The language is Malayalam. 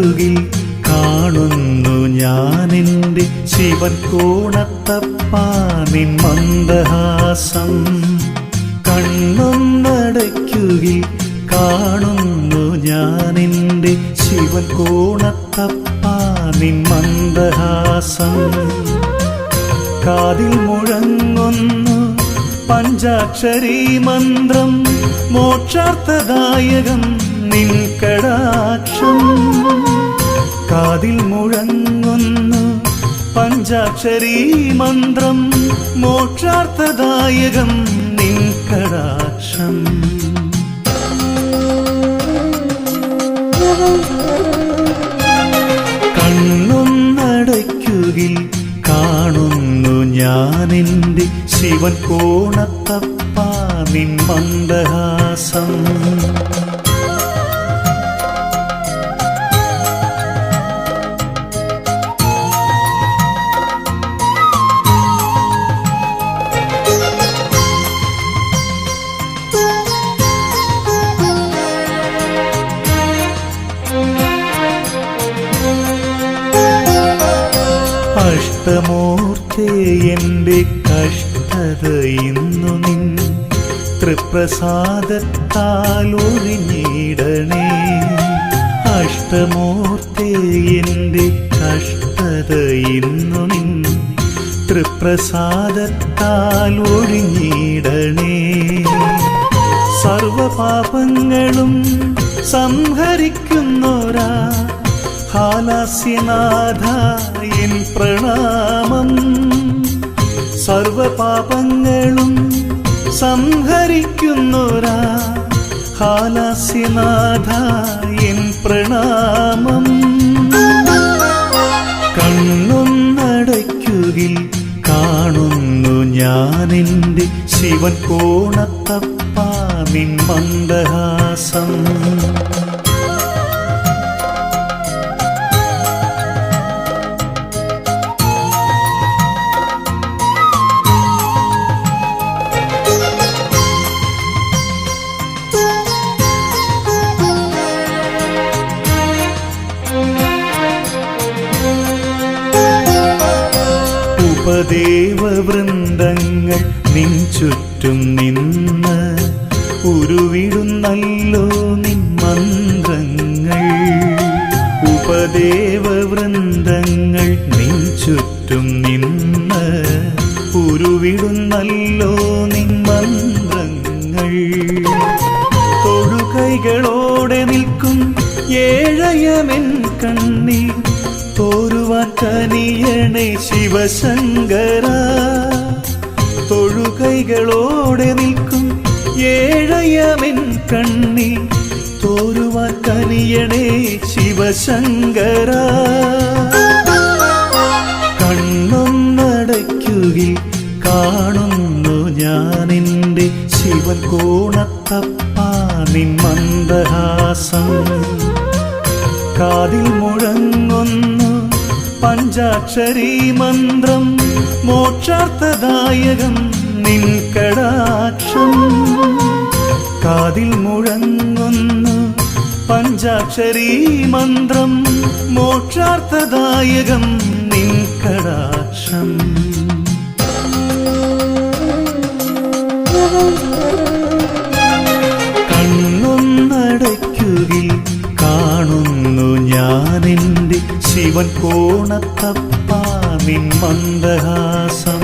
കണ്ണൊന്നടയ്ക്കുകിൽ കാണുന്നു ഞാനെൻ്റെ ശിവൻ കോണത്തപ്പാ നിൻ മന്ദഹാസം. കണ്ണൊന്നടയ്ക്കുകിൽ കാണുന്നു ഞാനെൻ്റെ ശിവൻ കോണത്തപ്പാ നിൻ മന്ദഹാസം. കാതിൽ മുഴങ്ങുന്നു പഞ്ചാക്ഷരീ മന്ത്രം മോക്ഷാർത്ഥദായകം നിൻ കടാക്ഷം. കാതിൽ മുഴങ്ങുന്നു പഞ്ചാക്ഷരീ മന്ത്രം മോക്ഷാർത്ഥദായകം നിൻ കടാക്ഷം. കണ്ണൊന്നടയ്ക്കുകിൽ കാണുന്നു ഞാനെൻ്റെ ശിവൻ കോണത്തപ്പാ നിൻ മന്ദഹാസം. അഷ്ടമൂർത്തേ എൻ്റെ കഷ്ടത ഇന്നു നിൻ തൃപ്രസാദത്താൽ ഒഴിഞ്ഞിടണേ. അഷ്ടമൂർത്തേ എൻ്റെ കഷ്ടത ഇന്നു നിൻ തൃപ്രസാദത്താൽ ഒഴിഞ്ഞിടണേ. സർവപാപങ്ങളും സംഹരിക്കുന്നോരാ ഹാലാസ്യനാഥ എൻ പ്രണാമം. സർവപാപങ്ങളും സംഹരിക്കുന്നോരാ ഹാലാസ്യനാഥ എൻ പ്രണാമം. കണ്ണൊന്നടയ്ക്കുകിൽ കാണുന്നു ഞാനെൻ്റെ ശിവൻ കോണത്തപ്പാ നിൻ മന്ദഹാസം. ഉപദേവവൃന്ദങ്ങൾ നിൻ ചുറ്റും നിന്ന് ഉരുവിടുന്നല്ലോ നിൻ മന്ത്രങ്ങൾ. ഉപദേവവൃന്ദങ്ങൾ നിൻ ചുറ്റും നിന്ന് ഉരുവിടുന്നല്ലോ നിൻ മന്ത്രങ്ങൾ. തൊഴുകൈകളോടെ നിൽക്കും ഏഴയമെൻ കണ്ണീർ തോരുവാൻ കനിയണേ ശിവശങ്കര. തൊഴുകൈകളോടെ നിൽക്കും ഏഴയമെൻ കണ്ണീർ തോരുവാൻ കനിയണേ ശിവശങ്കര. കണ്ണൊന്നടയ്ക്കുകിൽ കാണുന്നു ഞാനെൻ്റെ ശിവൻ കോണത്തപ്പാ നിൻ മന്ദഹാസം. കാതിൽ മുഴങ്ങുന്നു പഞ്ചാക്ഷരീ മന്ത്രം മോക്ഷാർത്ഥദായകം നിൻ കടാക്ഷം. കാതിൽ മുഴങ്ങുന്നു പഞ്ചാക്ഷരീ മന്ത്രം മോക്ഷാർത്ഥദായകം നിൻ കടാക്ഷം. കണ്ണൊന്നടയ്ക്കുകിൽ കാണുന്നു ഞാനെൻ്റെ ശിവൻ കോണത്തപ്പാ നിൻ മന്ദഹാസം.